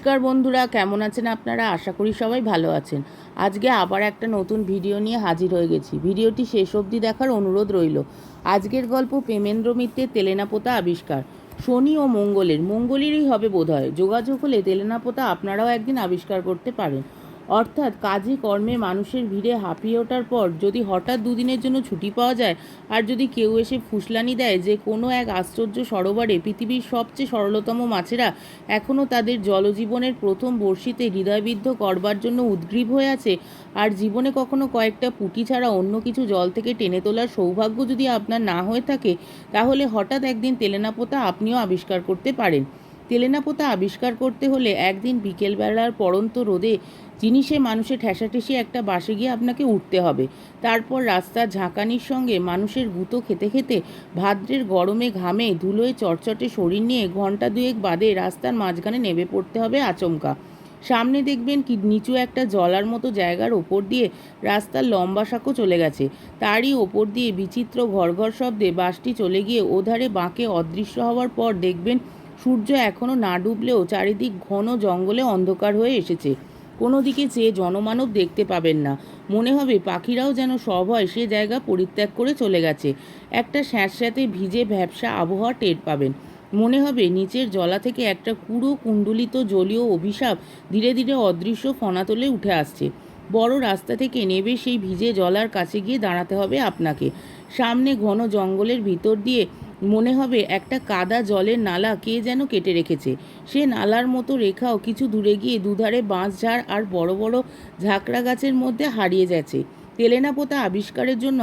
নমস্কার বন্ধুরা, কেমন আছেন আপনারা? আশা করি সবাই ভালো আছেন। আজকে আবার একটা নতুন ভিডিও নিয়ে হাজির হয়ে গেছি। ভিডিওটি শেষ অবধি দেখার অনুরোধ রইল। আজকের গল্প প্রেমেন্দ্র মিত্রের তেলেনাপোতা আবিষ্কার। শনি ও মঙ্গলেরই হবে বোধহয়। যোগাযোগ হলে তেলেনাপোতা আপনারাও একদিন আবিষ্কার করতে পারেন। অর্থাৎ কাজে কর্মে মানুষের ভিড়ে হাঁপিয়ে ওঠার পর যদি হঠাৎ দুদিনের জন্য ছুটি পাওয়া যায়, আর যদি কেউ এসে ফুসলানি দেয় যে কোনো এক আশ্চর্য সরোবরে পৃথিবীর সবচেয়ে সরলতম মাছেরা এখনও তাদের জলজীবনের প্রথম বর্ষিতে হৃদয়বিদ্ধ করবার জন্য উদ্গ্রীব হয়ে আছে, আর জীবনে কখনো কয়েকটা পুঁটি ছাড়া অন্য কিছু জল থেকে টেনে তোলার সৌভাগ্য যদি আপনার না হয়ে থাকে, তাহলে হঠাৎ একদিন তেলেনাপোতা আপনিও আবিষ্কার করতে পারেন। তেলেনাপোতা আবিষ্কার করতে হলে একদিন বিকেলবেলার পড়ন্ত রোদে জিনিসে মানুষে ঠেসাঠেসি একটা বাসে গিয়ে আপনাকে উঠতে হবে। তারপর রাস্তার ঝাঁকানির সঙ্গে মানুষের গুঁতো খেতে খেতে ভাদ্রের গরমে ঘামে ধুলোয় চটচটে শরীর নিয়ে ঘন্টা দুয়েক বাদে রাস্তার মাঝখানে নেমে পড়তে হবে আচমকা। সামনে দেখবেন কি নিচু একটা জলার মতো জায়গার ওপর দিয়ে রাস্তার লম্বা সাঁকো চলে গেছে। তারই ওপর দিয়ে বিচিত্র ঘরঘর শব্দে বাসটি চলে গিয়ে ওধারে বাঁকে অদৃশ্য হওয়ার পর দেখবেন সূর্য এখনও না ডুবলেও চারিদিক ঘন জঙ্গলে অন্ধকার হয়ে এসেছে। কোনো দিকে চেয়ে জনমানব দেখতে পাবেন না। মনে হবে পাখিরাও যেন সভয় সে জায়গা পরিত্যাগ করে চলে গেছে। একটা স্যাঁতস্যাঁতে ভিজে ভ্যাপসা আবহাওয়া টের পাবেন। মনে হবে নিচের জলা থেকে একটা কুঁড়ো কুণ্ডলিত জলীয় অভিশাপ ধীরে ধীরে অদৃশ্য ফনাতলে উঠে আসছে। বড় রাস্তা থেকে নেবে সেই ভিজে জলার কাছে গিয়ে দাঁড়াতে হবে আপনাকে। সামনে ঘন জঙ্গলের ভিতর দিয়ে মনে হবে একটা কাদা জলের নালা কে যেন কেটে রেখেছে। সে নালার মতো রেখাও কিছু দূরে গিয়ে দুধারে বাঁশঝাড় আর বড় বড় ঝাঁকড়া গাছের মধ্যে হারিয়ে যাচ্ছে। তেলেনাপোতা আবিষ্কারের জন্য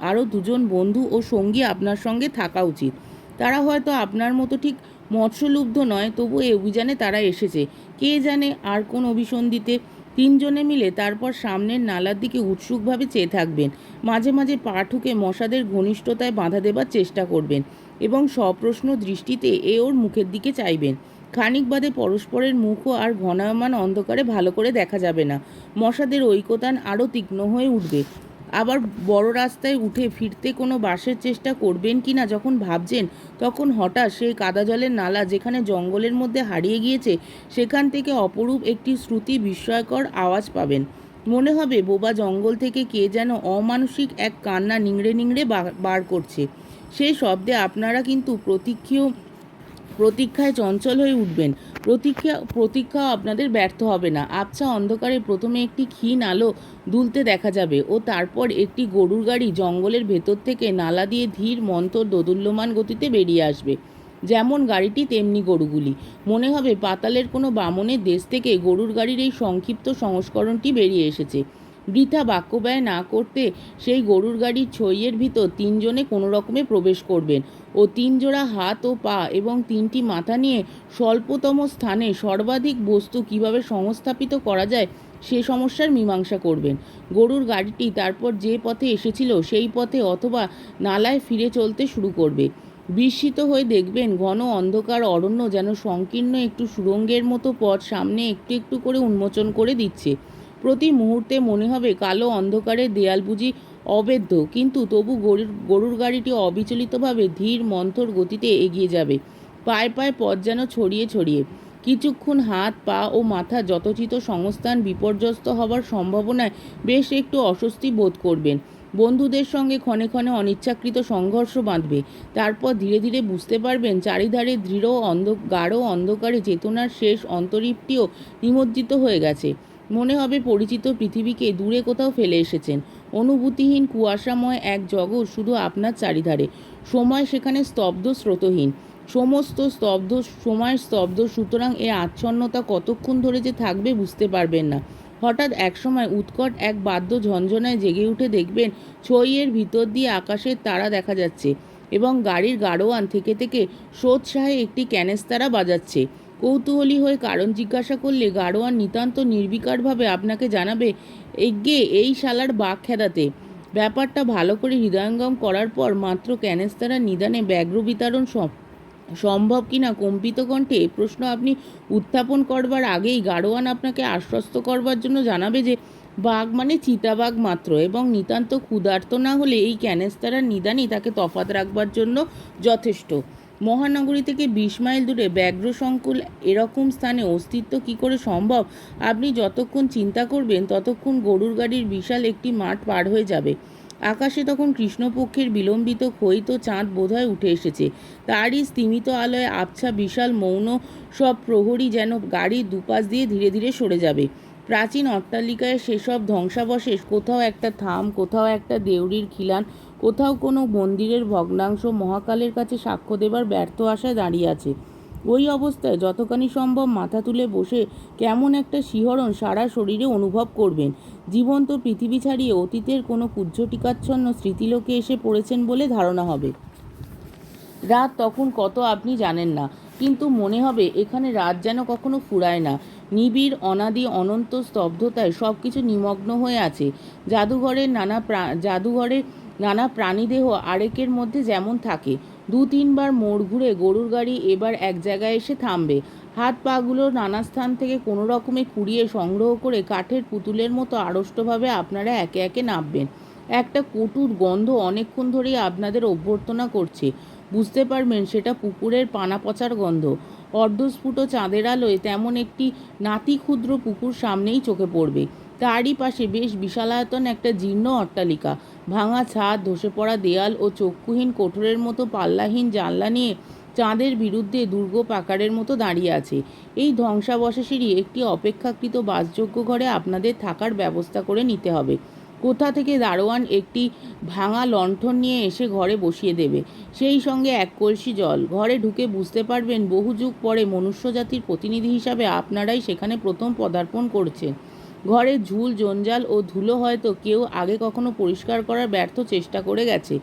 আরও দুজন বন্ধু ও সঙ্গী আপনার সঙ্গে থাকা উচিত। তারা হয়তো আপনার মতো ঠিক মৎস্যলুব্ধ নয়, তবু এই অভিযানে তারা এসেছে কে জানে আর কোন অভিসন্ধিতে। তিনজনে মিলে তারপর সামনের নালার দিকে উৎসুকভাবে চেয়ে থাকবেন। মাঝে মাঝে পা ঠুকে মশাদের ঘনিষ্ঠতায় বাধা দেবার চেষ্টা করবেন এবং সপ্রশ্ন দৃষ্টিতে ওর মুখের দিকে চাইবেন। খানিক বাদে পরস্পরের মুখও আর ঘনায়মান অন্ধকারে ভালো করে দেখা যাবে না। মশাদের ঐকতান আরও তীক্ষ্ণ হয়ে উঠবে। আবার বড় রাস্তায় উঠে ফিরতে কোনো বাসের চেষ্টা করবেন কি না যখন ভাবছেন, তখন হঠাৎ সেই কাদা জলের নালা যেখানে জঙ্গলের মধ্যে হারিয়ে গিয়েছে সেখান থেকে অপরূপ একটি শ্রুতি বিস্ময়কর আওয়াজ পাবেন। মনে হবে বোবা জঙ্গল থেকে কে যেন অমানসিক এক কান্না নিংড়ে নিংড়ে বার করছে। সেই শব্দে আপনারা কিন্তু প্রতীক্ষায় চঞ্চল হয়ে উঠবেন। প্রতীক্ষাও আপনাদের ব্যর্থ হবে না। আবছা অন্ধকারে প্রথমে একটি ক্ষীণ আলো দুলতে দেখা যাবে ও তারপর একটি গরুর গাড়ি জঙ্গলের ভেতর থেকে নালা দিয়ে ধীর মন্থর দোদুল্যমান গতিতে বেরিয়ে আসবে। যেমন গাড়িটি তেমনি গরুগুলি। মনে হবে পাতালের কোনো বামনের দেশ থেকে গরুর গাড়ির এই সংক্ষিপ্ত সংস্করণটি বেরিয়ে এসেছে। বৃথা বাক্য ব্যয় না করতে সেই গরুর গাড়ির ছইয়ের ভিতর তিনজনে কোনো রকমে প্রবেশ করবেন ও তিন জোড়া হাত ও পা এবং তিনটি মাথা নিয়ে স্বল্পতম স্থানে সর্বাধিক বস্তু কিভাবে সংস্থাপিত করা যায় সে সমস্যার মীমাংসা করবেন। গরুর গাড়িটি তারপর যে পথে এসেছিল সেই পথে অথবা নালায় ফিরে চলতে শুরু করবে। বিস্মিত হয়ে দেখবেন ঘন অন্ধকার অরণ্য যেন সংকীর্ণ একটু সুড়ঙ্গের মতো পথ সামনে একটু একটু করে উন্মোচন করে দিচ্ছে। প্রতি মুহূর্তে মনে হবে কালো অন্ধকারের দেয়াল বুঝি অবেদ্য, কিন্তু তবু গরুর গাড়িটি অবিচলিতভাবে ধীর মন্থর গতিতে এগিয়ে যাবে। পায়ে পায়ে পথ যেন ছড়িয়ে ছড়িয়ে। কিছুক্ষণ হাত পা ও মাথা যথোচিত সংস্থান বিপর্যস্ত হবার সম্ভাবনায় বেশ একটু অস্বস্তি বোধ করবেন। বন্ধুদের সঙ্গে ক্ষণে ক্ষণে অনিচ্ছাকৃত সংঘর্ষ বাঁধবে। তারপর ধীরে ধীরে বুঝতে পারবেন চারিধারে গাঢ় অন্ধকারে চেতনার শেষ অন্তরীপটিও নিমজ্জিত হয়ে গেছে। মনে হবে পরিচিত পৃথিবীকে দূরে কোথাও ফেলে এসেছেন। অনুভূতিহীন কুয়াশাময় এক জগৎ শুধু আপনার চারিধারে। সময় সেখানে স্তব্ধ, স্রোতহীন। সময় স্তব্ধ, সুতরাং এ আচ্ছন্নতা কতক্ষণ ধরে যে থাকবে বুঝতে পারবেন না। হঠাৎ একসময় উৎকট এক বাদ্য ঝঞ্ঝনায় জেগে উঠে দেখবেন ছইয়ের ভিতর দিয়ে আকাশের তারা দেখা যাচ্ছে এবং গাড়ির গাড়োয়ান থেকে থেকে সোৎসাহে একটি ক্যানেস্তারা বাজাচ্ছে। কৌতূহলী হয়ে কারণ জিজ্ঞাসা করলে গাড়োয়ান নিতান্ত নির্বিকারভাবে আপনাকে জানাবে, এগে এই শালার বাঘ খেদাতে। ব্যাপারটা ভালো করে হৃদয়ঙ্গম করার পর মাত্র ক্যানেস্তারা নিদানে ব্যাঘ্র বিতরণ সম্ভব কিনা কম্পিত কণ্ঠে এ প্রশ্ন আপনি উত্থাপন করবার আগেই গাড়োয়ান আপনাকে আশ্বস্ত করবার জন্য জানাবে যে বাঘ মানে চিতাবাঘ মাত্র, এবং নিতান্ত ক্ষুধার্ত না হলে এই ক্যানেস্তারার নিদানই তাকে তফাৎ রাখবার জন্য যথেষ্ট। মহানগরী থেকে 20 মাইল দূরে ব্যাঘ্র সংকুল এরকম স্থানে অস্তিত্ব কি করে সম্ভব? আপনি যতক্ষণ চিন্তা করবেন ততক্ষণ গরুর গাড়ির বিশাল একটি মাঠ পার হয়ে যাবে। আকাশে তখন কৃষ্ণপক্ষের বিলম্বিত ক্ষয়িত চাঁদ বোধহয় উঠে এসেছে। তারই স্তিমিত আলোয় আবছা বিশাল মৌন সব প্রহরী যেন গাড়ির দুপাশ দিয়ে ধীরে ধীরে সরে যাবে। প্রাচীন অট্টালিকায় সেসব ধ্বংসাবশেষ, কোথাও একটা থাম, কোথাও একটা দেউড়ির খিলান, কোথাও কোনো মন্দিরের ভগ্নাংশ মহাকালের কাছে সাক্ষ্য দেবার ব্যর্থ আশায় দাঁড়িয়ে আছে। ওই অবস্থায় যতখানি সম্ভব মাথা তুলে বসে কেমন একটা শিহরণ সারা শরীরে অনুভব করবেন। জীবন্ত পৃথিবী ছাড়িয়ে অতীতের কোনো কুজ্ঝটিকাচ্ছন্ন স্মৃতিলোকে এসে পড়েছেন বলে ধারণা হবে। রাত তখন কত আপনি জানেন না, কিন্তু মনে হবে এখানে রাত যেন কখনো ফুরায় না। নিবিড় অনাদি অনন্ত স্তব্ধতায় সব কিছু নিমগ্ন হয়ে আছে। জাদুঘরের নানা প্রাণীদেহ আরেকের মধ্যে যেমন থাকে। 2-3 বার মোড় ঘুরে গরুর গাড়ি এবার এক জায়গায় এসে থামবে। হাত পাগুলো নানা স্থান থেকে কোনো রকমে কুড়িয়ে সংগ্রহ করে কাঠের পুতুলের মতো আড়ষ্টভাবে আপনারা একে একে নামবেন। একটা কটুর গন্ধ অনেকক্ষণ ধরেই আপনাদের অভ্যর্থনা করছে। বুঝতে পারবেন সেটা পুকুরের পানা পচার গন্ধ। অর্ধস্ফুট চাঁদের আলোয় তেমন একটি নাতি ক্ষুদ্র পুকুর সামনেই চোখে পড়বে। তারই পাশে বেশ বিশালায়তন একটা জীর্ণ অট্টালিকা। ভাঙা ছাদ, ধসে পড়া দেয়াল ও চক্ষুহীন কোঠরের মতো পাল্লাহীন জানলা নিয়ে চাঁদের বিরুদ্ধে দুর্গ পাকারের মতো দাঁড়িয়ে আছে। এই ধ্বংসাবশেষেরই একটি অপেক্ষাকৃত বাসযোগ্য ঘরে আপনাদের থাকার ব্যবস্থা করে নিতে হবে। কোথা থেকে দারোয়ান একটি ভাঙা লণ্ঠন নিয়ে এসে ঘরে বসিয়ে দেবে, সেই সঙ্গে এক কলসি জল। ঘরে ঢুকে বুঝতে পারবেন বহু যুগ পরে মনুষ্যজাতির প্রতিনিধি হিসাবে আপনারাই সেখানে প্রথম পদার্পণ করছেন। ঘরের ঝুল জঞ্জাল ও ধুলো হয়তো কেউ আগে কখনো পরিষ্কার করার ব্যর্থ চেষ্টা করে গেছে।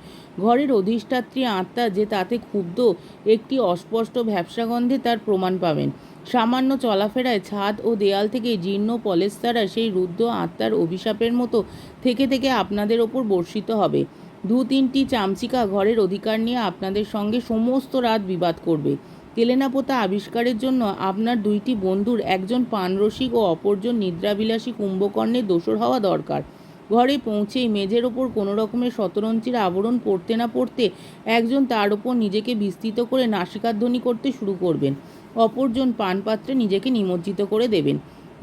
ঘরের অধিষ্ঠাত্রী আত্মা যে তাতে ক্ষুব্ধ, একটি অস্পষ্ট ভ্যাপসা গন্ধে তার প্রমাণ পাবেন। সামান্য চলাফেরায় ছাদ ও দেয়াল থেকে জীর্ণ পলেস্তারা সেই রুদ্ধ আত্মার অভিশাপের মতো থেকে থেকে আপনাদের ওপর বর্ষিত হবে। 2-3টি চামচিকা ঘরের অধিকার নিয়ে আপনাদের সঙ্গে সমস্ত রাত বিবাদ করবে। তেলেনাপোতা আবিষ্কারের জন্য আপনার 2টি বন্ধুর, একজন পানরসিক ও অপরজন নিদ্রাবিলাসী কুম্ভকর্ণের দোসর হওয়া দরকার। ঘরে পৌঁছেই মেঝের ওপর কোনো রকমের শতরঞ্চির আবরণ পড়তে না পড়তে একজন তার ওপর নিজেকে বিস্তৃত করে নাসিকাধ্বনি করতে শুরু করবেন, অপরজন পানপাত্রে নিজেকে নিমজ্জিত করে দেবেন।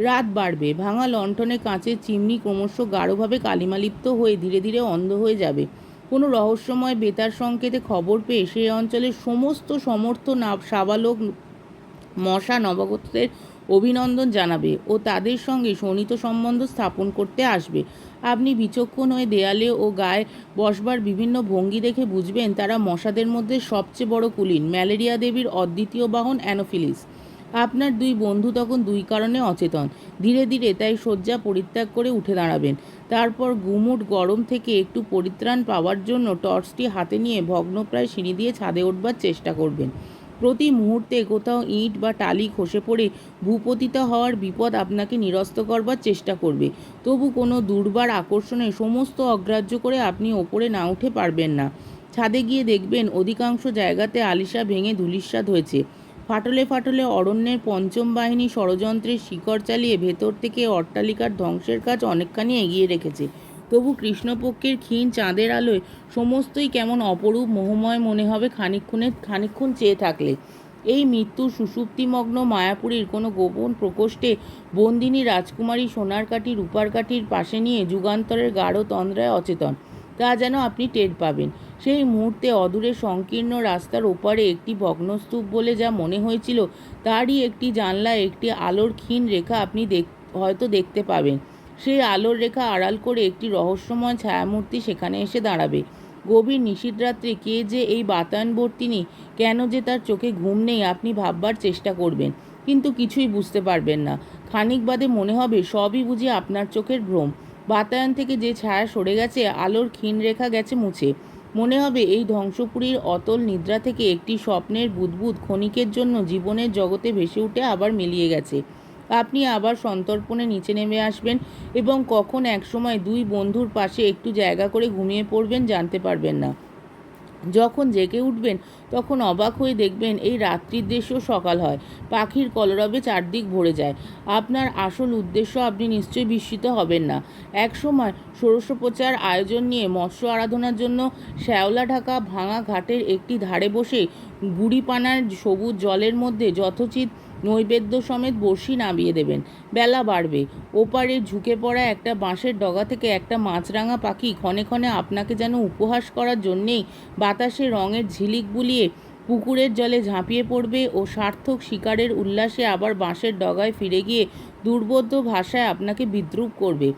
রাত বাড়বে। ভাঙা লণ্ঠনে কাঁচের চিমনি ক্রমশ গাঢ়ভাবে কালিমালিপ্ত হয়ে ধীরে ধীরে অন্ধ হয়ে যাবে। কোনো রহস্যময় বেতার সংকেতে খবর পেয়ে সেই অঞ্চলের সমস্ত সমর্থ সাবালক মশা নবাগতদের অভিনন্দন জানাবে ও তাদের সঙ্গে শোণিত সম্বন্ধ স্থাপন করতে আসবে। আপনি বিচক্ষণ হয়ে দেয়ালে ও গায়ে বসবার বিভিন্ন ভঙ্গি দেখে বুঝবেন তারা মশাদের মধ্যে সবচেয়ে বড় কুলীন, ম্যালেরিয়া দেবীর অদ্বিতীয় বাহন অ্যানোফিলিস। আপনার 2 বন্ধু তখন 2 কারণে অচেতন। ধীরে ধীরে তাই শয্যা পরিত্যাগ করে উঠে দাঁড়াবেন। তারপর গুমুট গরম থেকে একটু পরিত্রাণ পাওয়ার জন্য টর্চটি হাতে নিয়ে ভগ্নপ্রায় সিঁড়ি দিয়ে ছাদে উঠবার চেষ্টা করবেন। প্রতি মুহূর্তে কোথাও ইট বা টালি খসে পড়ে ভূপতিত হওয়ার বিপদ আপনাকে নিরস্ত করবার চেষ্টা করবে। তবু কোনো দুর্বার আকর্ষণে সমস্ত অগ্রাহ্য করে আপনি ওপরে না উঠে পারবেন না। ছাদে গিয়ে দেখবেন অধিকাংশ জায়গাতে আলিশা ভেঙে ধূলিসাৎ হয়েছে। ফাটলে ফাটলে অরণ্যের পঞ্চম বাহিনী ষড়যন্ত্রের শিকড় চালিয়ে ভেতর থেকে অট্টালিকার ধ্বংসের কাজ অনেকখানি এগিয়ে রেখেছে। তবু কৃষ্ণপক্ষের ক্ষীণ চাঁদের আলোয় সমস্তই কেমন অপরূপ মোহময় মনে হবে খানিকক্ষণ চেয়ে থাকলে। এই মৃত্যুর সুষুপ্তিমগ্ন মায়াপুরীর কোনো গোপন প্রকোষ্ঠে বন্দিনী রাজকুমারী সোনার কাঠি রূপার কাঠির পাশে নিয়ে যুগান্তরের গাঢ় তন্দ্রায় অচেতন, তা যেন আপনি টের পাবেন। সেই মুহূর্তে অদূরে সংকীর্ণ রাস্তার ওপারে একটি ভগ্নস্তূপ বলে যা মনে হয়েছিল, তারই একটি জানলায় একটি আলোর ক্ষীণ রেখা আপনি হয়তো দেখতে পাবেন। সেই আলোর রেখা আড়াল করে একটি রহস্যময় ছায়ামূর্তি সেখানে এসে দাঁড়াবে। গভীর নিশীথরাত্রে কে যে এই বাতায়নবর্তিনী, কেন যে তার চোখে ঘুম নেই আপনি ভাববার চেষ্টা করবেন, কিন্তু কিছুই বুঝতে পারবেন না। খানিক বাদে মনে হবে সবই বুঝি আপনার চোখের ভ্রম। বাতায়ন থেকে যে ছায়া সরে গেছে, আলোর ক্ষীণ রেখা গেছে মুছে। মনে হবে এই ধ্বংসপুরীর অতল নিদ্রা থেকে একটি স্বপ্নের বুদবুদ ক্ষণিকের জন্য জীবনের জগতে ভেসে উঠে আবার মিলিয়ে গেছে। আপনি আবার সন্তর্পণে নিচে নেমে আসবেন এবং কখন একসময় 2 বন্ধুর পাশে একটু জায়গা করে ঘুমিয়ে পড়বেন জানতে পারবেন না। যখন জেগে উঠবেন তখন অবাক হয়ে দেখবেন এই রাত্রির দেশেও সকাল হয়, পাখির কলরবে চারদিক ভরে যায়। আপনার আসল উদ্দেশ্য আপনি নিশ্চয়ই বিস্মিত হবেন না। একসময় ষোড়শোপচার আয়োজন নিয়ে মৎস্য আরাধনার জন্য শ্যাওলা ঢাকা ভাঙা ঘাটের একটি ধারে বসে গুড়িপানার সবুজ জলের মধ্যে যথোচিত নৈবেদ্য সমেত বড়শি নামিয়ে দেবেন। বেলা বাড়বে। ওপারে ঝুঁকে পড়া একটা বাঁশের ডগা থেকে একটা মাছরাঙা পাখি ক্ষণে ক্ষণে আপনাকে যেন উপহাস করার জন্যেই বাতাসে রঙের ঝিলিক বুলিয়ে পুকুরের জলে ঝাঁপিয়ে পড়বে ও সার্থক শিকারের উল্লাসে আবার বাঁশের ডগায় ফিরে গিয়ে দুর্বোধ্য ভাষায় আপনাকে বিদ্রূপ করবে।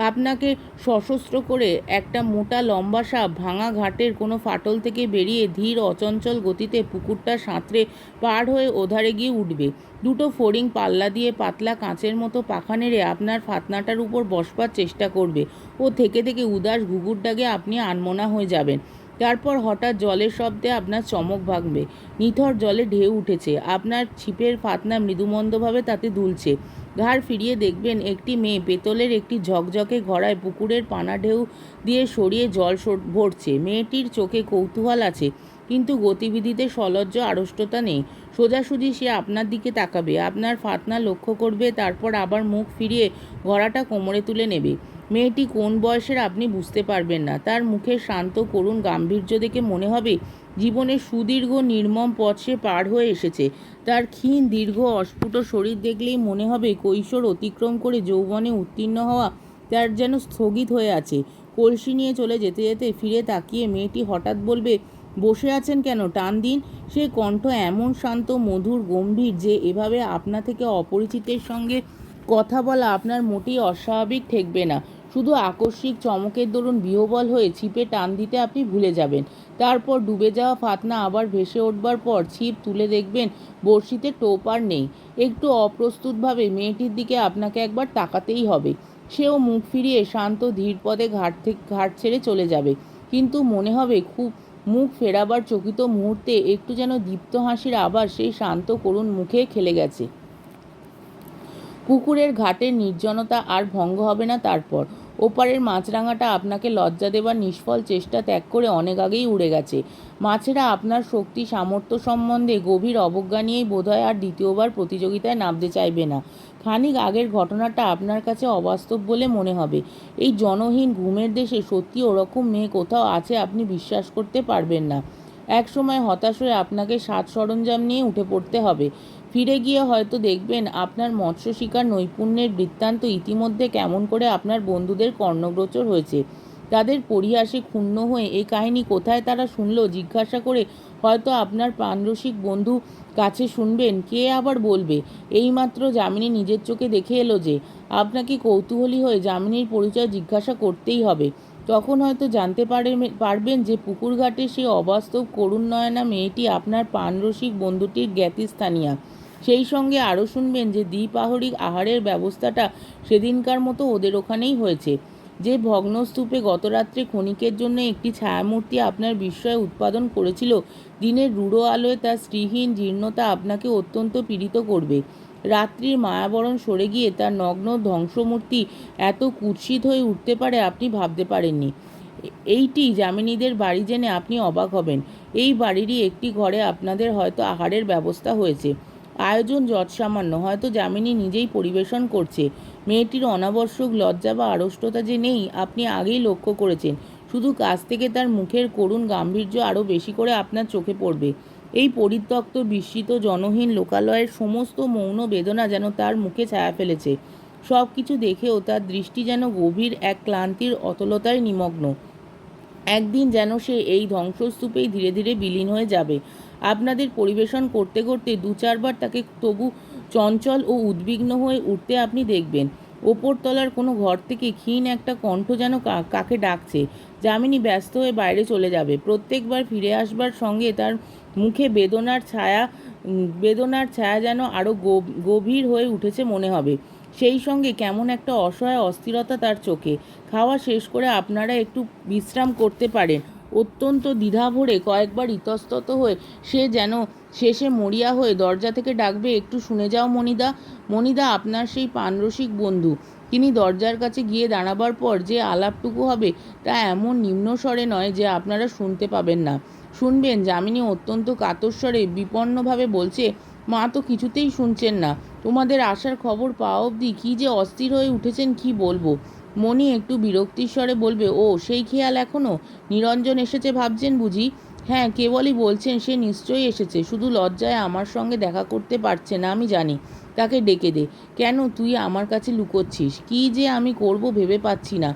আপনাকে সশস্ত্র করে একটা মোটা লম্বা সাপ ভাঙা ঘাটের কোনো ফাটল থেকে বেরিয়ে ধীর অচঞ্চল গতিতে পুকুরটা সাঁতরে পার হয়ে ওধারে গিয়ে উঠবে। দুটো ফড়িং পাল্লা দিয়ে পাতলা কাঁচের মতো পাখা নেড়ে আপনার ফাতনাটার উপর বসবার চেষ্টা করবে ও থেকে থেকে উদাস ঘুঘুর ডাকে আপনি আনমনা হয়ে যাবেন। তারপর হঠাৎ জলের শব্দে আপনার চমক ভাঙবে। নিথর জলে ঢেউ উঠেছে, আপনার ছিপের ফাতনা মৃদুমন্দভাবে তাতে দুলছে। ঘাড় ফিরিয়ে দেখবেন একটি মেয়ে পেতলের একটি ঝকঝকে ঘড়ায় পুকুরের পানা ঢেউ দিয়ে সরিয়ে জল ভরছে। মেয়েটির চোখে কৌতূহল আছে, কিন্তু গতিবিধিতে সলজ্জ আড়ষ্টতা নেই। সোজাসুজি সে আপনার দিকে তাকাবে, আপনার ফাতনা লক্ষ্য করবে, তারপর আবার মুখ ফিরিয়ে ঘোড়াটা কোমরে তুলে নেবে। মেয়েটি কোন বয়সের আপনি বুঝতে পারবেন না। তার মুখের শান্ত করুণ গাম্ভীর্য দেখে মনে হবে জীবনের সুদীর্ঘ নির্মম পথ সে পার হয়ে এসেছে। তার ক্ষীণ দীর্ঘ অস্ফুট শরীর দেখলেই মনে হবে কৈশোর অতিক্রম করে যৌবনে উত্তীর্ণ হওয়া তার যেন স্থগিত হয়ে আছে। কলসি নিয়ে চলে যেতে যেতে ফিরে তাকিয়ে মেয়েটি হঠাৎ বলবে, বসে আছেন কেন, টান দিন। সে কণ্ঠ এমন শান্ত মধুর গম্ভীর যে এভাবে আপনা থেকে অপরিচিতের সঙ্গে কথা বলা আপনার মোটেই অস্বাভাবিক ঠেকবে না। শুধু আকস্মিক চমকের দরুন বিহ্বল হয়ে ছিপে টান দিতে আপনি ভুলে যাবেন। তারপর ডুবে যাওয়া ফাতনা আবার ভেসে উঠবার পর ছিপ তুলে দেখবেন বড়শিতে টোপ আর নেই। একটু অপ্রস্তুতভাবে মেয়েটির দিকে আপনাকে একবার তাকাতেই হবে। সেও মুখ ফিরিয়ে শান্ত ধীর পদে ঘাট ছেড়ে চলে যাবে, কিন্তু মনে হবে খুব মুখ ফেরাবার চকিত মুহূর্তে একটু যেন দীপ্ত হাসির আবার সেই শান্ত করুণ মুখে খেলে গেছে। পুকুরের ঘাটের নির্জনতা আর ভঙ্গ হবে না তারপর। ওপারের মাছরাঙাটা আপনাকে লজ্জা দেবার নিষ্ফল চেষ্টা ত্যাগ করে অনেক আগেই উড়ে গেছে। মাছেরা আপনার শক্তি সামর্থ্য সম্বন্ধে গভীর অবজ্ঞা নিয়েই বোধহয় আর দ্বিতীয়বার প্রতিযোগিতায় নামতে চাইবে না। খানিক আগের ঘটনাটা আপনার কাছে অবাস্তব বলে মনে হবে। এই জনহীন ঘুমের দেশে সত্যি ওরকম মেয়ে কোথাও আছে আপনি বিশ্বাস করতে পারবেন না। এক সময় হতাশ হয়ে আপনাকে সাজ সরঞ্জাম নিয়ে উঠে পড়তে হবে। ফিরে গিয়ে হয়তো দেখবেন আপনার মৎস্য শিকার নৈপুণ্যের বৃত্তান্ত ইতিমধ্যে কেমন করে আপনার বন্ধুদের কর্ণগোচর হয়েছে। তাদের পরিহাসে ক্ষুণ্ণ হয়ে এই কাহিনী কোথায় তারা শুনল জিজ্ঞাসা করে হয়তো আপনার প্রাণরসিক বন্ধু কাছে শুনবেন। কে আবার বলবে এইমাত্র যামিনী নিজের চোখে দেখে এলো যে। আপনাকে কৌতূহলী হয়ে যামিনীর পরিচয় জিজ্ঞাসা করতেই হবে। তখন হয়তো জানতে পারবেন যে পুকুরঘাটে সেই অবাস্তব করুণ নয়না মেয়েটি আপনার প্রাণরসিক বন্ধুটির জ্ঞাতিস্থানীয়া। সেই সঙ্গে আরও শুনবেন যে দ্বিপ্রহরিক আহারের ব্যবস্থাটা সেদিনকার মতো ওদের ওখানেই হয়েছে। যে ভগ্নস্তূপে গতরাত্রে ক্ষণিকের জন্য একটি ছায়ামূর্তি আপনার বিস্ময় উৎপাদন করেছিল, দিনের রূঢ় আলোয় তার শ্রীহীন জীর্ণতা আপনাকে অত্যন্ত পীড়িত করবে। রাত্রির মায়াবরণ সরে গিয়ে তার নগ্ন ধ্বংসমূর্তি এত কুৎসিত হয়ে উঠতে পারে আপনি ভাবতে পারেননি। এইটি যামিনীদের বাড়ি জেনে আপনি অবাক হবেন। এই বাড়িরই একটি ঘরে আপনাদের হয়তো আহারের ব্যবস্থা হয়েছে। আয়োজন যৎসামান্য, হয়তো যামিনী নিজেই পরিবেশন করছে। মেয়েটির অনাবশ্যক লজ্জা বা আড়ষ্টতা যে নেই আপনি আগেই লক্ষ্য করেছেন। শুধু কাছ থেকে তার মুখের করুণ গাম্ভীর্য আরও বেশি করে আপনার চোখে পড়বে। এই পরিত্যক্ত বিস্মিত জনহীন লোকালয়ের সমস্ত মৌন বেদনা যেন তার মুখে ছায়া ফেলেছে। সব কিছু দেখেও তার দৃষ্টি যেন গভীর এক ক্লান্তির অতলতায় নিমগ্ন। একদিন যেন সে এই ধ্বংসস্তূপেই ধীরে ধীরে বিলীন হয়ে যাবে। আপনাদের পরিবেশন করতে করতে দু চারবার তাকে তবু চঞ্চল ও উদ্বিগ্ন হয়ে উঠতে আপনি দেখবেন। ওপরতলার কোনো ঘর থেকে ক্ষীণ একটা কণ্ঠ যেন কাকে ডাকছে। যামিনী ব্যস্ত হয়ে বাইরে চলে যাবে। প্রত্যেকবার ফিরে আসবার সঙ্গে তার মুখে বেদনার ছায়া যেন আরও গভীর হয়ে উঠেছে মনে হবে। সেই সঙ্গে কেমন একটা অসহায় অস্থিরতা তার চোখে। খাওয়া শেষ করে আপনারা একটু বিশ্রাম করতে পারেন। অত্যন্ত দ্বিধাভরে কয়েকবার ইতস্তত হয়ে সে যেন শেষে মরিয়া হয়ে দরজা থেকে ডাকবে, একটু শুনে যাও মণিদা। মণিদা আপনার সেই প্রাণরসিক বন্ধু। তিনি দরজার কাছে গিয়ে দাঁড়াবার পর যে আলাপটুকু হবে তা এমন নিম্ন স্বরে নয় যে আপনারা শুনতে পাবেন না। শুনবেন? যামিনী অত্যন্ত কাতরস্বরে বিপন্নভাবে বলছে। মা তো কিছুতেই শুনছেন না। তোমাদের আসার খবর পাওয়া অবধি কী যে অস্থির হয়ে উঠেছেন কি বলবো। মণি একটু বিরক্তির স্বরে বলবে, ও সেই খেয়াল এখনও? নিরঞ্জন এসেছে ভাবছেন বুঝি? হ্যাঁ, কেবলই বলছেন সে নিশ্চয়ই এসেছে, শুধু লজ্জায় আমার সঙ্গে দেখা করতে পারছে না, আমি জানি। তাকে ডেকে দে। কেন তুই আমার কাছে লুকোচ্ছিস? কী যে আমি করব ভেবে পাচ্ছি না।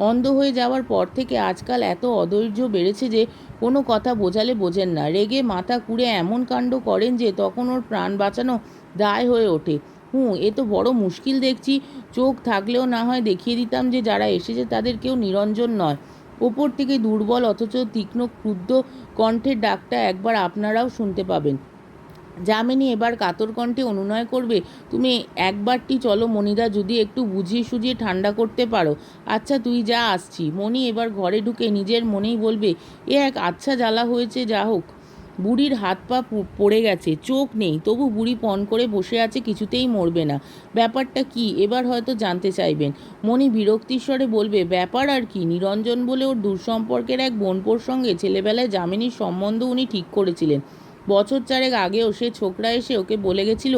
অন্ধ হয়ে যাওয়ার পর থেকে আজকাল এত অধৈর্য বেড়েছে যে কোনো কথা বোঝালে বোঝেন না। রেগে মাথা কুড়ে এমন কাণ্ড করেন যে তখন ওর প্রাণ বাঁচানো দায় হয়ে ওঠে। এ তো বড় মুশকিল দেখছি। চোখ থাকলেও না হয় দেখিয়ে দিতাম যে যারা এসেছে তাদের কেউ নিরঞ্জন নয়। ওপর থেকে দুর্বল অথচ তীক্ষ্ণ ক্রুদ্ধ কণ্ঠের ডাকটা একবার আপনারাও শুনতে পাবেন। যামিনী এবার কাতর কণ্ঠে অনুনয় করবে, তুমি একবারটি চলো মণিদা, যদি একটু বুঝিয়ে সুঝিয়ে ঠান্ডা করতে পারো। আচ্ছা তুই যা, আসছি। মণি এবার ঘরে ঢুকে নিজের মনেই বলবে, এ এক আচ্ছা জ্বালা হয়েছে। যা হোক, বুড়ির হাত পা পড়ে গেছে, চোখ নেই, তবু বুড়ি পণ করে বসে আছে, কিছুতেই মরবে না। ব্যাপারটা কি এবার হয়তো জানতে চাইবেন। মণি বিরক্তির স্বরে বলবে, ব্যাপার আর কি? নিরঞ্জন বলে ওর দূরসম্পর্কের এক বোনপোর সঙ্গে ছেলেবেলায় যামিনীর সম্বন্ধ উনি ঠিক করেছিলেন। বছর চারেক আগেও সে ছোকরা এসে ওকে বলে গেছিল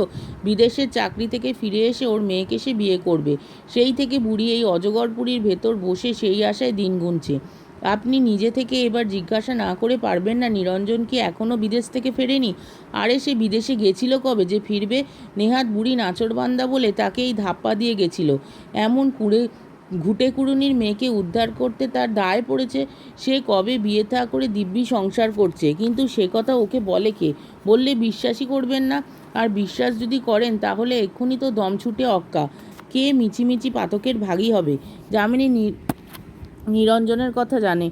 বিদেশের চাকরি থেকে ফিরে এসে ওর মেয়েকে সে বিয়ে করবে। সেই থেকে বুড়ি এই অজগরপুরীর ভেতর বসে সেই আশায় দিন গুনছে। আপনি নিজে থেকে এবার জিজ্ঞাসা না করে পারবেন না নিরঞ্জন কি এখনও বিদেশ থেকে ফেরেনি? আরে সে বিদেশে গেছিল কবে যে ফিরবে? নেহাত বুড়ি নাচরবান্দা বলে তাকে এই ধাপ্পা দিয়ে গেছিল। এমন ঘুঁটেকুড়ুনির মেয়েকে উদ্ধার করতে তার দায় পড়েছে। সে কবে বিয়ে থা করে দিব্যি সংসার করছে, কিন্তু সে কথা ওকে বলে কে? বললে বিশ্বাসই করবেন না। আর বিশ্বাস যদি করেন তাহলে এক্ষুনি তো দম ছুটে অক্কা। কে মিছিমিছি পাতকের ভাগী হবে? যামিনী নিরঞ্জনের কথা জানে।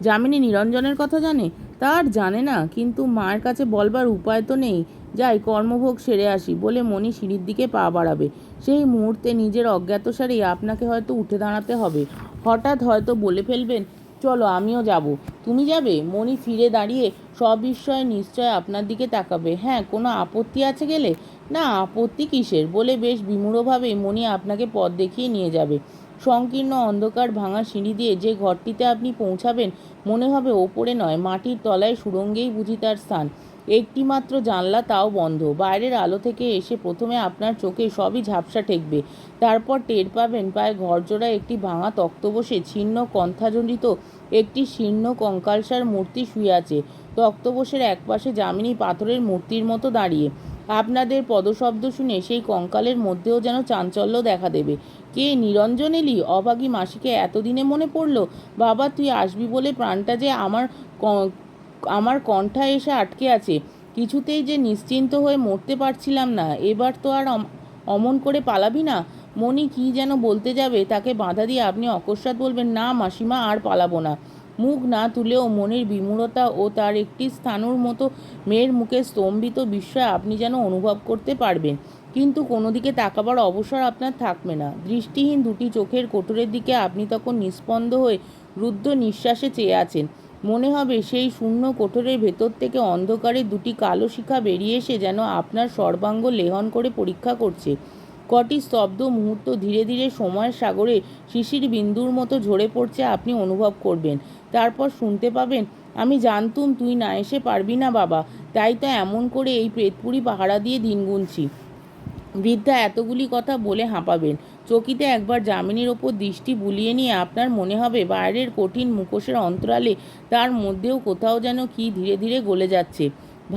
যামিনী নিরঞ্জনের কথা জানে? তার জানে না, কিন্তু মায়ের কাছে বলবার উপায় তো নেই। যাই, কর্মভোগ সেরে আসি বলে মণি সিঁড়ির দিকে পা বাড়াবে। সেই মুহূর্তে নিজের অজ্ঞাতসারেই আপনাকে হয়তো উঠে দাঁড়াতে হবে। হঠাৎ হয়তো বলে ফেলবেন, চলো আমিও যাব। তুমি যাবে? মণি ফিরে দাঁড়িয়ে সবিস্ময়ে নিশ্চয় আপনার দিকে তাকাবে। হ্যাঁ, কোনো আপত্তি আছে গেলে? না, আপত্তি কিসের বলে বেশ বিমূঢ়ভাবে মণি আপনাকে পথ দেখিয়ে নিয়ে যাবে। সংকীর্ণ অন্ধকার ভাঙা সিঁড়ি দিয়ে যে ঘরটিতে আপনি পৌঁছাবেন মনে হবে ওপরে নয়, মাটির তলায় সুড়ঙ্গেই বুঝি তার স্থান। একটি মাত্র জানলা, তাও বন্ধ। বাইরের আলো থেকে এসে প্রথমে আপনার চোখে সবই ঝাপসা ঠেকবে। তারপর টের পাবেন প্রায় ঘরজোড়া একটি ভাঙা তক্তপোষে ছিন্ন কণ্ঠাজনিত একটি শীর্ণ কঙ্কালসার মূর্তি শুয়ে আছে। তক্তপোষের একপাশে যামিনী পাথরের মূর্তির মতো দাঁড়িয়ে। আপনাদের পদশব্দ শুনে সেই কঙ্কালের মধ্যেও যেন চাঞ্চল্য দেখা দেবে। কে, নিরঞ্জন এলি? অভাগী মাসিকে এতদিনে মনে পড়ল? বাবা, তুই আসবি বলে প্রাণটা যে আমার কণ্ঠা এসে আটকে আছে। কিছুতেই যে নিশ্চিন্ত হয়ে মরতে পারছিলাম না। এবার তো আর অমন করে পালাবি না? মণি কি যেন বলতে যাবে, তাকে বাধা দিয়ে আপনি অকস্মাৎ বলবেন, না মাসিমা, আর পালাবো না। মুখ না তুলেও মনের বিমূঢ়তা ও তার একটি স্থানুর মতো মেয়ের মুখে স্তম্ভিত বিস্ময় আপনি যেন অনুভব করতে পারবেন। কিন্তু কোনো দিকে তাকাবার অবসর আপনার থাকবে না। দৃষ্টিহীন দুটি চোখের কোটরের দিকে আপনি তখন নিস্পন্দ হয়ে রুদ্ধ নিঃশ্বাসে চেয়ে আছেন। মনে হবে সেই শূন্য কোটরের ভেতর থেকে অন্ধকারে দুটি কালো শিখা বেরিয়ে এসে যেন আপনার সর্বাঙ্গ লেহন করে পরীক্ষা করছে। কটি স্তব্ধ মুহূর্ত ধীরে ধীরে সময়ের সাগরে শিশির বিন্দুর মতো ঝরে পড়ছে আপনি অনুভব করবেন। তারপর শুনতে পাবেন, আমি জানতুম তুই না এসে পারবি না বাবা, তাই তো এমন করে এই প্রেতপুরি পাহারা দিয়ে দিন গুনছি। বৃদ্ধা এতগুলি কথা বলে হাঁপাবেন। চকিতে একবার যামিনীর ওপর দৃষ্টি বুলিয়ে নিয়ে আপনার মনে হবে বাইরের কঠিন মুখোশের অন্তরালে তার মধ্যেও কোথাও যেন কি ধীরে ধীরে গলে যাচ্ছে।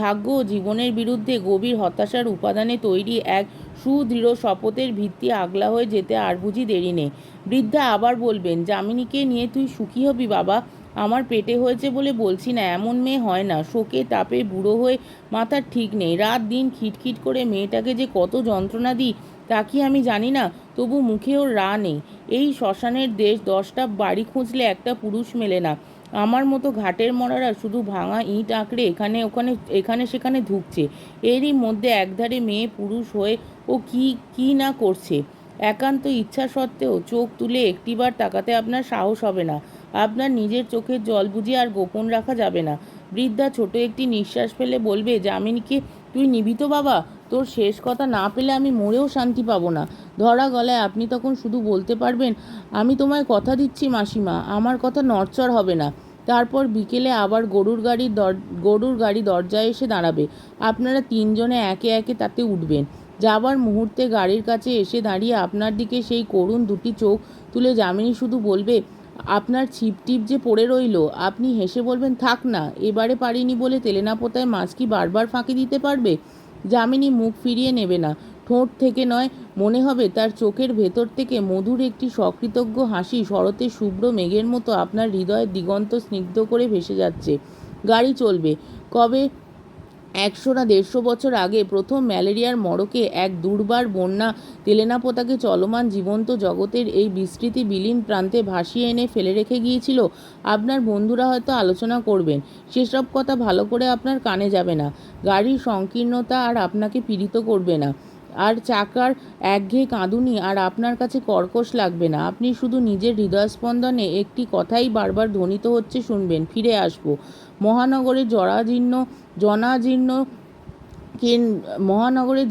ভাগ্য ও জীবনের বিরুদ্ধে গভীর হতাশার উপাদানে তৈরি এক সুদৃঢ় শপথের ভিত্তি আগলা হয়ে যেতে আর বুঝি দেরি নেই। বৃদ্ধা আবার বলবেন, যামিনীকে নিয়ে তুই সুখী হবি বাবা। আমার পেটে হয়েছে বলে বলছি না, এমন মেয়ে হয় না। শোকে তাপে বুড়ো হয়ে মাথার ঠিক নেই। রাত দিন খিটখিট করে মেয়েটাকে যে কত যন্ত্রণা দিই তা কি আমি জানি না? তবু মুখে ওর রা নেই। এই শ্মশানের দেশ 10টা বাড়ি খুঁজলে একটা পুরুষ মেলে না। আমার মতো ঘাটের মরারা শুধু ভাঙা ইট আঁকড়ে এখানে সেখানে ধুঁকছে। এরই মধ্যে একধারে মেয়ে পুরুষ হয়ে ও কি না করছে। একান্ত ইচ্ছা সত্ত্বেও চোখ তুলে একটিবার তাকাতে আপনার সাহস হবে না। আপনার নিজের চোখের জল বুঝিয়ে আর গোপন রাখা যাবে না। বৃদ্ধা ছোট একটি নিঃশ্বাস ফেলে বলবে, যামিনীকে তুই নিবি তো বাবা? তোর শেষ কথা না পেলে আমি মরেও শান্তি পাবো না। ধরা গলায় আপনি তখন শুধু বলতে পারবেন, আমি তোমায় কথা দিচ্ছি মাসিমা, আমার কথা নড়চড় হবে না। তারপর বিকেলে আবার গরুর গাড়ি দরজায় এসে দাঁড়াবে। আপনারা তিনজনে একে একে তাতে উঠবেন। যাবার মুহূর্তে গাড়ির কাছে এসে দাঁড়িয়ে আপনার দিকে সেই করুণ দুটি চোখ তুলে যামিনী শুধু বলবে, আপনার ছিপটিপ যে পড়ে রইল। আপনি হেসে বলবেন, থাক না, এবারে পারিনি বলে তেলেনাপোতায় মাছ কি বারবার ফাঁকি দিতে পারবে? যামিনী মুখ ফিরিয়ে নেবে না, ঠোঁট থেকে নয়, মনে হবে তার চোখের ভেতর থেকে মধুর একটি সকৃতজ্ঞ হাসি শরতের শুভ্র মেঘের মতো আপনার হৃদয়ের দিগন্ত স্নিগ্ধ করে ভেসে যাচ্ছে। গাড়ি চলবে। কবে 100 না 150 বছর আগে প্রথম ম্যালেরিয়ার মড়কে এক দুর্বার বন্যা তেলেনাপোতাকে চলমান জীবন্ত জগতের এই বিস্তৃতি বিলীন প্রান্তে ভাসিয়ে এনে ফেলে রেখে গিয়েছিল। আপনার বন্ধুরা হয়তো আলোচনা করবেন, সেসব কথা ভালো করে আপনার কানে যাবে না। গাড়ির সংকীর্ণতা আর আপনাকে পীড়িত করবে না, আর চাকার একঘেয়ে কাঁদুনি আর আপনার কাছে কর্কশ লাগবে না। আপনি শুধু নিজের হৃদয়স্পন্দনে একটি কথাই বারবার ধ্বনিত হচ্ছে শুনবেন, ফিরে আসবো। মহানগরের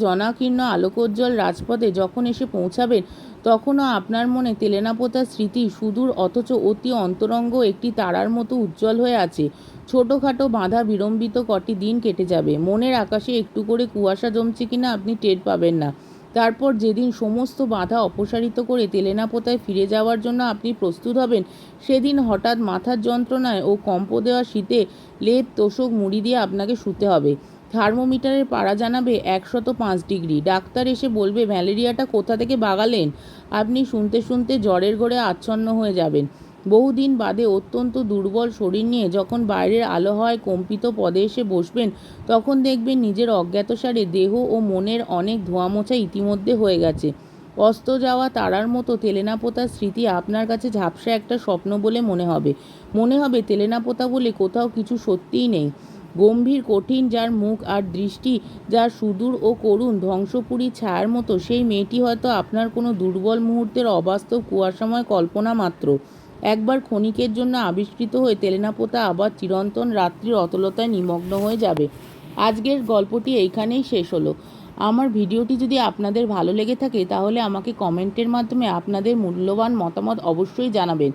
জনাকীর্ণ আলোকোজ্জ্বল রাজপথে যখন এসে পৌঁছাবেন, তখনও আপনার মনে তেলেনাপোতার স্মৃতি সুদূর অথচ অতি অন্তরঙ্গ একটি তারার মতো উজ্জ্বল হয়ে আছে। ছোটোখাটো বাঁধা বিড়ম্বিত কটি দিন কেটে যাবে, মনের আকাশে একটু করে কুয়াশা জমছে কিনা আপনি টের পাবেন না। তারপর যেদিন সমস্ত বাধা অপসারিত করে তেলেনাপোতায় ফিরে যাওয়ার জন্য আপনি প্রস্তুত হবেন, সেদিন হঠাৎ মাথার যন্ত্রণায় ও কম্প দেওয়া শীতে লেপ তোষক মুড়ি দিয়ে আপনাকে শুতে হবে। থার্মোমিটারের পারা জানাবে 105 ডিগ্রি। ডাক্তার এসে বলবে, ম্যালেরিয়াটা কোথা থেকে বাগালেন? আপনি শুনতে শুনতে জ্বরের ঘোরে আচ্ছন্ন হয়ে যাবেন। বহুদিন বাদে অত্যন্ত দুর্বল শরীর নিয়ে যখন বাইরের আলো হয় কম্পিত পদে এসে বসবেন, তখন দেখবেন নিজের অজ্ঞাতসারে দেহ ও মনের অনেক ধোঁয়ামোছা ইতিমধ্যে হয়ে গেছে। অস্ত যাওয়া তারার মতো তেলেনাপোতার স্মৃতি আপনার কাছে ঝাপসা একটা স্বপ্ন বলে মনে হবে তেলেনাপোতা বলে কোথাও কিছু সত্যিই নেই। গম্ভীর কঠিন, যার মুখ আর দৃষ্টি যার সুদূর ও করুণ ধ্বংসপুরী ছায়ার মতো, সেই মেয়েটি হয়তো আপনার কোনো দুর্বল মুহূর্তের অবাস্তব কুয়াশাময় কল্পনা মাত্র। একবার ক্ষণিকের জন্য আবিষ্কৃত হয়ে তেলেনাপোতা আবার চিরন্তন রাত্রির অতলতায় নিমগ্ন হয়ে যাবে। আজকের গল্পটি এইখানেই শেষ হলো। আমার ভিডিওটি যদি আপনাদের ভালো লেগে থাকে তাহলে আমাকে কমেন্টের মাধ্যমে আপনাদের মূল্যবান মতামত অবশ্যই জানাবেন,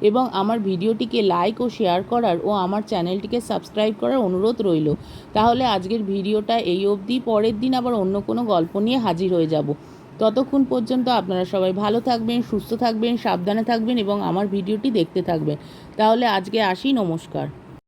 এবং আমার ভিডিওটিকে লাইক ও শেয়ার করার ও আমার চ্যানেলটিকে সাবস্ক্রাইব করার অনুরোধ রইল। তাহলে আজকের ভিডিওটা এই অবধি, পরের দিন আবার অন্য কোনো গল্প নিয়ে হাজির হয়ে যাব। ততক্ষণ পর্যন্ত আপনারা সবাই ভালো থাকবেন, সুস্থ থাকবেন, সাবধানে থাকবেন এবং আমার ভিডিওটি দেখতে থাকবেন। তাহলে আজকে আসি, নমস্কার।